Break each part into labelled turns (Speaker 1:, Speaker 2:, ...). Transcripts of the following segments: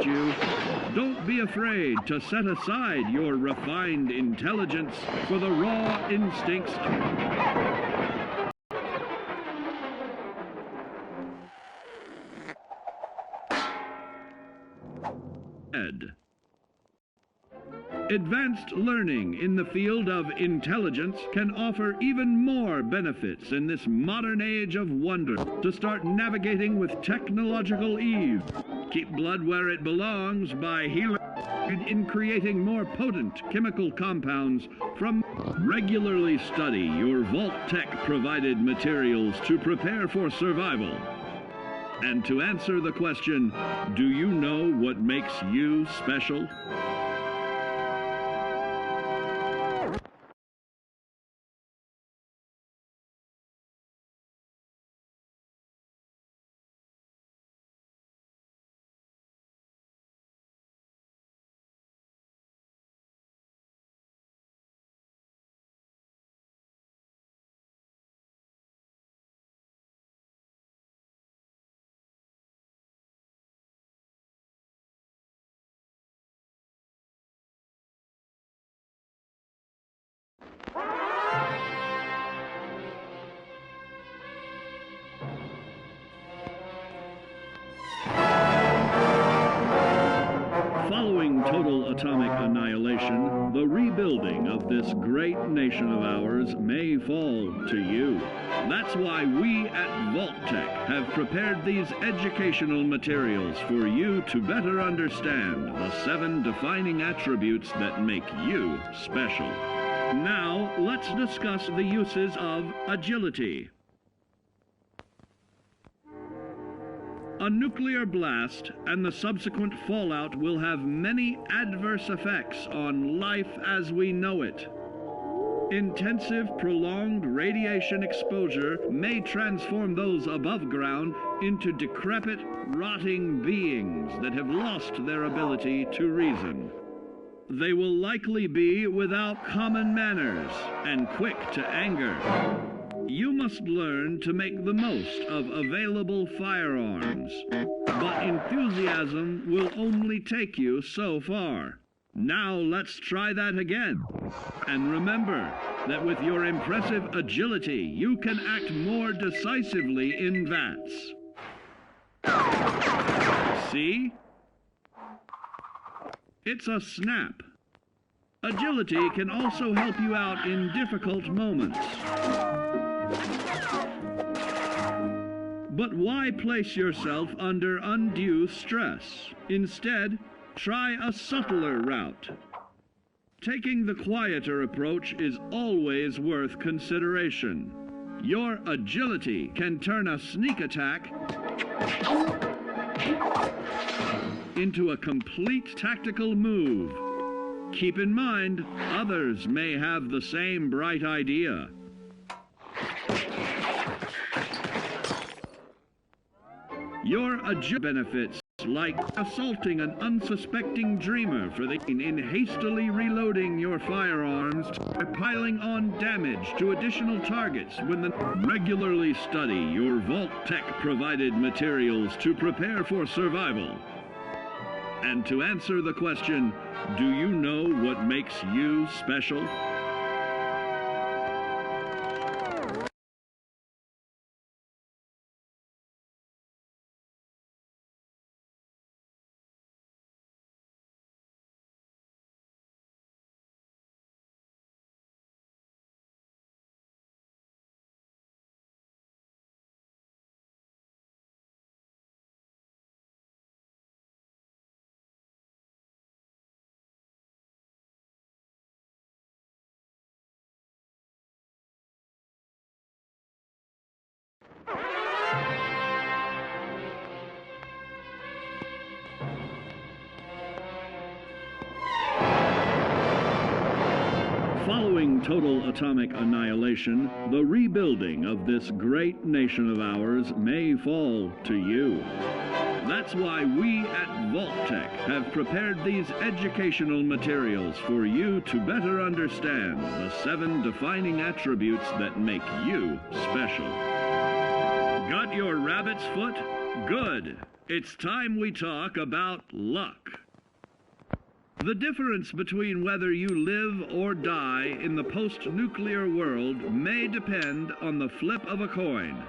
Speaker 1: you, don't be afraid to set aside your refined intelligence for the raw instincts of Advanced learning in the field of intelligence can offer even more benefits in this modern age of wonder. To start navigating with technological ease, keep blood where it belongs by healing in creating more potent chemical compounds from. Regularly study your Vault-Tec provided materials to prepare for survival. And to answer the question, do you know what makes you special? Following total atomic annihilation, the rebuilding of this great nation of ours may fall to you. That's why we at Vault-Tec have prepared these educational materials for you to better understand the 7 defining attributes that make you special. Now, let's discuss the uses of agility. A nuclear blast and the subsequent fallout will have many adverse effects on life as we know it. Intensive, prolonged radiation exposure may transform those above ground into decrepit, rotting beings that have lost their ability to reason. They will likely be without common manners and quick to anger. You must learn to make the most of available firearms, but enthusiasm will only take you so far. Now let's try that again. And remember that with your impressive agility, you can act more decisively in VATS. See? It's a snap. Agility can also help you out in difficult moments. But why place yourself under undue stress? Instead, try a subtler route. Taking the quieter approach is always worth consideration. Your agility can turn a sneak attack into a complete tactical move. Keep in mind, others may have the same bright idea. Your agility benefits, like assaulting an unsuspecting dreamer in hastily reloading your firearms by piling on damage to additional targets when regularly study your Vault-Tec provided materials to prepare for survival. And to answer the question, do you know what makes you special? Following total atomic annihilation, the rebuilding of this great nation of ours may fall to you. That's why we at Vault-Tec have prepared these educational materials for you to better understand the 7 defining attributes that make you special. Got your rabbit's foot? Good. It's time we talk about luck. The difference between whether you live or die in the post-nuclear world may depend on the flip of a coin.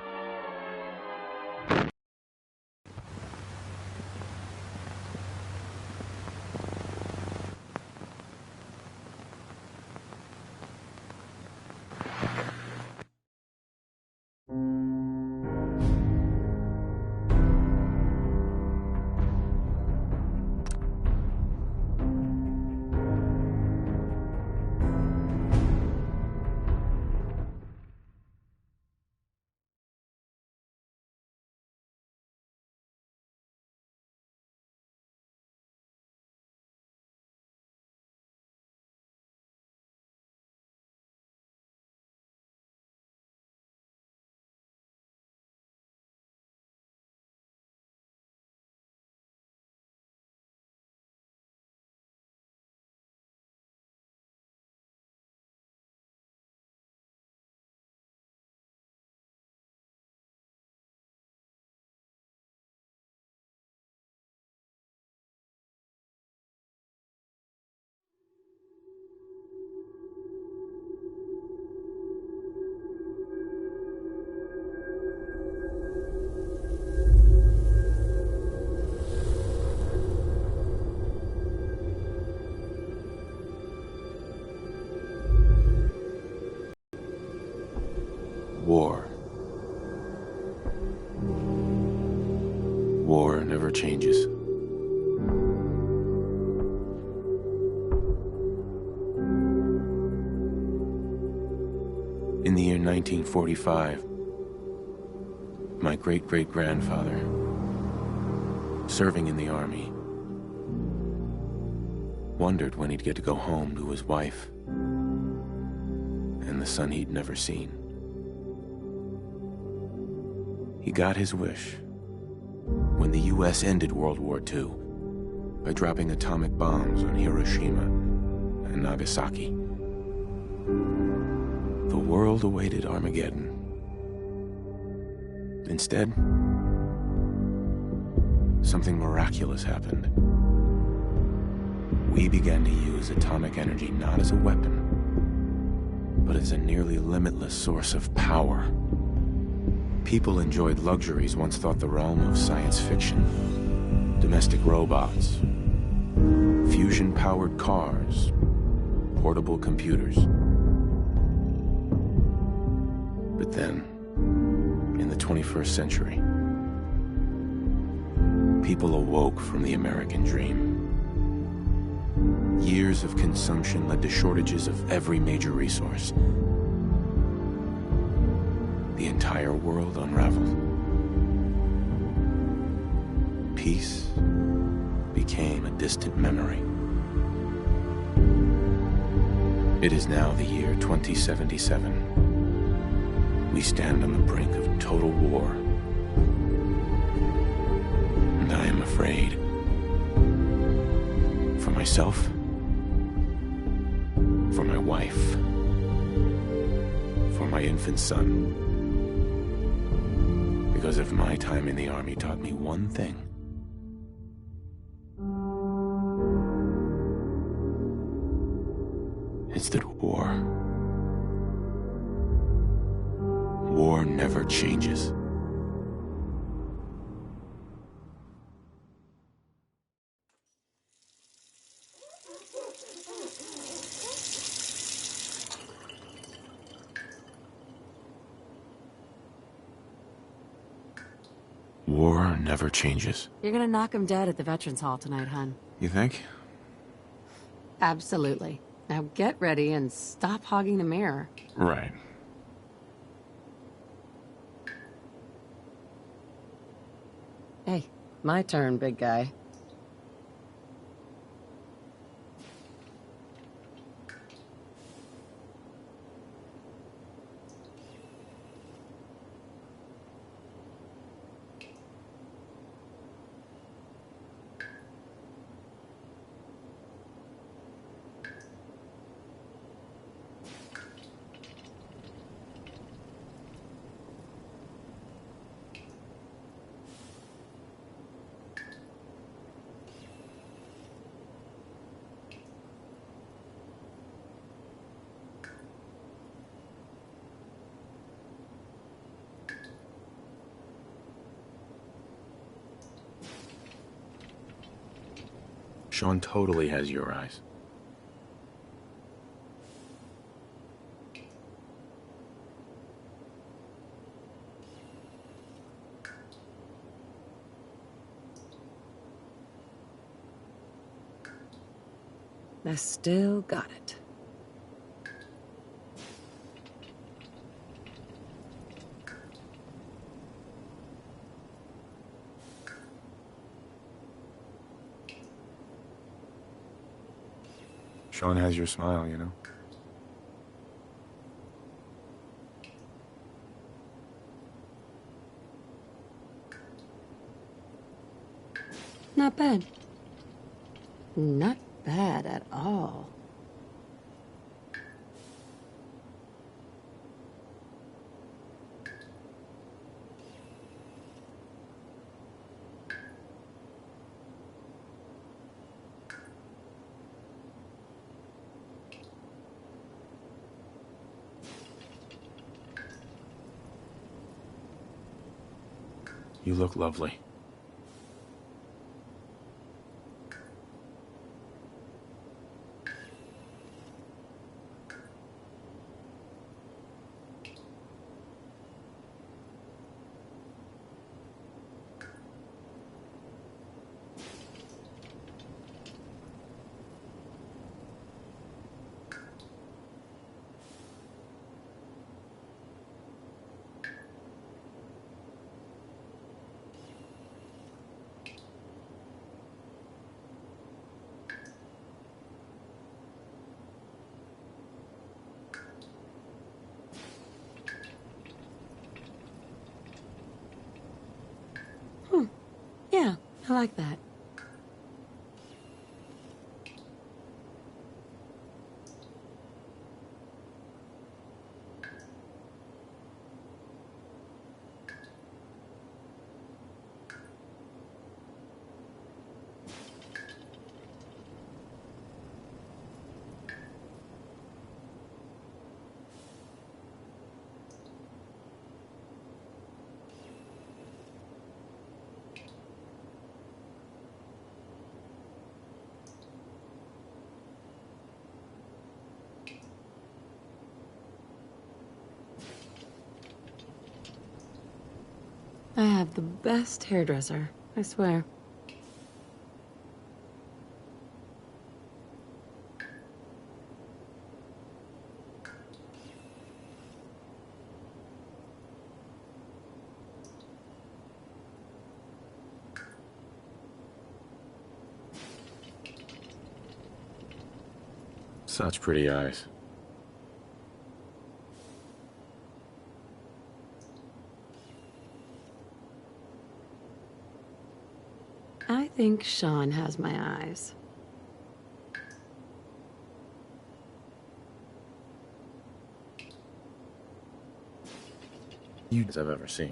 Speaker 2: War. War never changes. In the year 1945, my great-great-grandfather, serving in the army, wondered when he'd get to go home to his wife and the son he'd never seen. He got his wish when the U.S. ended World War II by dropping atomic bombs on Hiroshima and Nagasaki. The world awaited Armageddon. Instead, something miraculous happened. We began to use atomic energy not as a weapon, but as a nearly limitless source of power. People enjoyed luxuries once thought the realm of science fiction. Domestic robots, fusion-powered cars, portable computers. But then, in the 21st century, people awoke from the American dream. Years of consumption led to shortages of every major resource. The entire world unraveled. Peace became a distant memory. It is now the year 2077. We stand on the brink of total war. And I am afraid. For myself, for my wife, for my infant son. Because if my time in the army taught me one thing, it's that war never changes. War never changes.
Speaker 3: You're gonna knock him dead at the Veterans Hall tonight, hon.
Speaker 2: You think?
Speaker 3: Absolutely. Now get ready and stop hogging the mirror.
Speaker 2: Right.
Speaker 3: Hey, my turn, big guy.
Speaker 2: Sean totally has your eyes.
Speaker 3: I still got it.
Speaker 2: Sean has your smile, you know?
Speaker 3: Not bad. Not bad at all.
Speaker 2: You look lovely.
Speaker 3: Yeah, I like that. I have the best hairdresser, I swear.
Speaker 2: Such pretty eyes.
Speaker 3: I think Sean has my eyes.
Speaker 2: You as I've ever seen.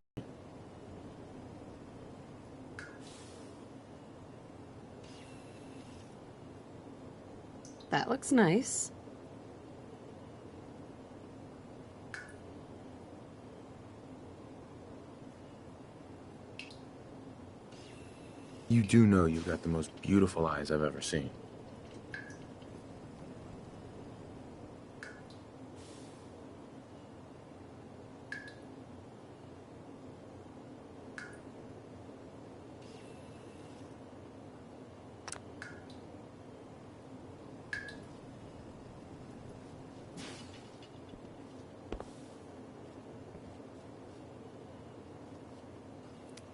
Speaker 3: That looks nice.
Speaker 2: You do know you've got the most beautiful eyes I've ever seen.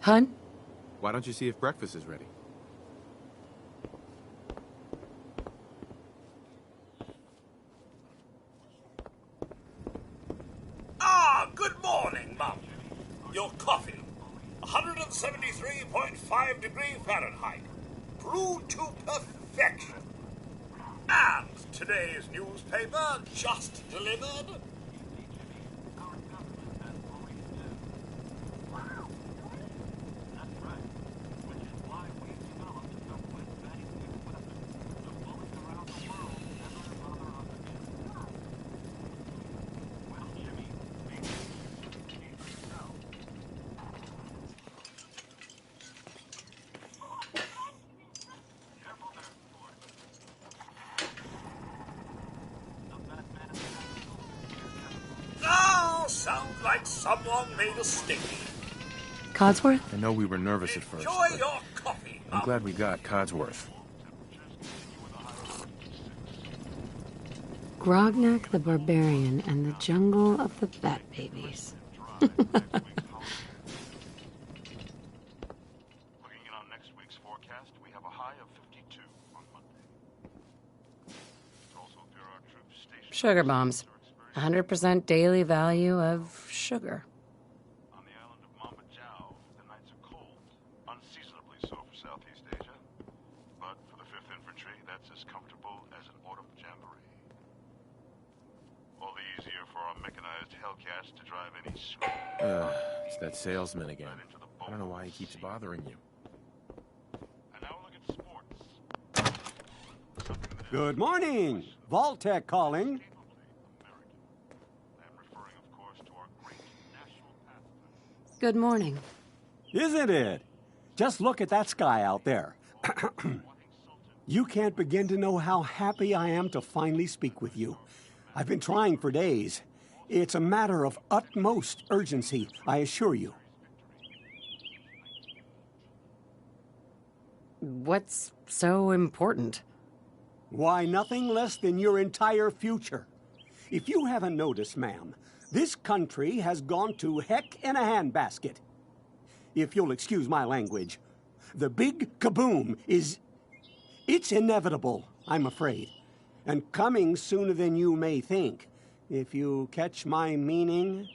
Speaker 3: Hun?
Speaker 2: Why don't you see if breakfast is ready?
Speaker 4: Good morning, Mum. Your coffee, 173.5 degrees Fahrenheit, brewed to perfection. And today's newspaper just delivered. like someone made a sticky.
Speaker 3: Codsworth?
Speaker 2: I know we were nervous at first,
Speaker 4: Enjoy
Speaker 2: but
Speaker 4: your coffee,
Speaker 2: I'm
Speaker 4: Mum.
Speaker 2: glad we got Codsworth.
Speaker 3: Grognak the Barbarian and the Jungle of the Bat Babies.
Speaker 5: Looking in on next week's forecast, we have a high of 52 on Monday. Also, there are troops stationed.
Speaker 3: Sugar bombs. 100% daily value of sugar.
Speaker 5: On the island of Mama Jau, the nights are cold, unseasonably so for Southeast Asia. But for the 5th Infantry, that's as comfortable as an autumn jamboree. All the easier for our mechanized Hellcats to drive any
Speaker 2: It's that salesman again. I don't know why he keeps bothering you.
Speaker 5: And now look at sports.
Speaker 6: Good morning. Vault-Tec calling.
Speaker 5: I am referring, of course, to our great national pastime.
Speaker 3: Good morning.
Speaker 6: Isn't it? Just look at that sky out there. You can't begin to know how happy I am to finally speak with you. I've been trying for days. It's a matter of utmost urgency, I assure you.
Speaker 3: What's so important?
Speaker 6: Why, nothing less than your entire future. If you haven't noticed, ma'am, this country has gone to heck in a handbasket. If you'll excuse my language, the big kaboom is... It's inevitable, I'm afraid. And coming sooner than you may think, if you catch my meaning.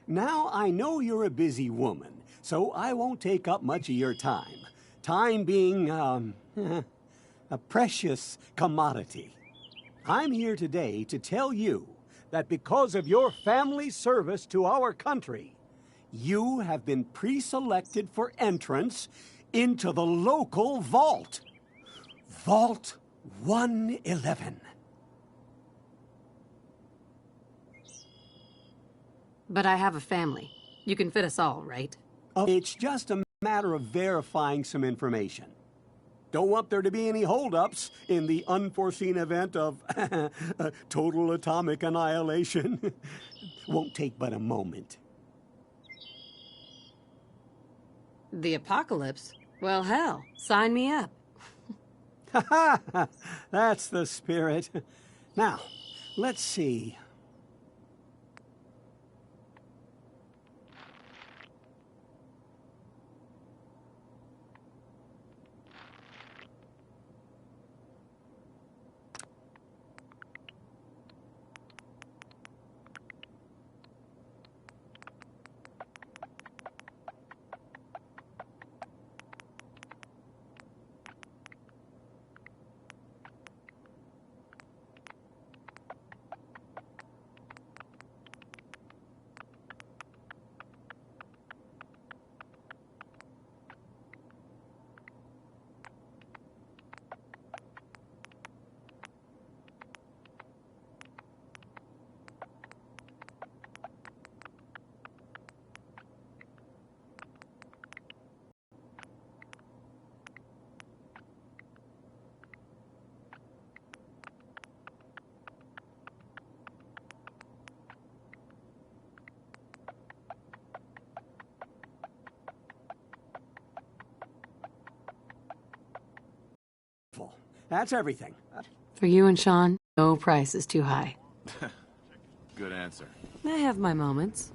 Speaker 6: Now, I know you're a busy woman, so I won't take up much of your time. Time being, a precious commodity. I'm here today to tell you that because of your family's service to our country, you have been pre-selected for entrance into the local vault. Vault 111.
Speaker 3: But I have a family. You can fit us all, right?
Speaker 6: It's just a matter of verifying some information. Don't want there to be any holdups in the unforeseen event of total atomic annihilation. Won't take but a moment.
Speaker 3: The apocalypse? Well, hell, sign me up.
Speaker 6: Ha ha! That's the spirit. Now, let's see. That's everything.
Speaker 3: For you and Sean, no price is too high.
Speaker 2: Good answer.
Speaker 3: I have my moments.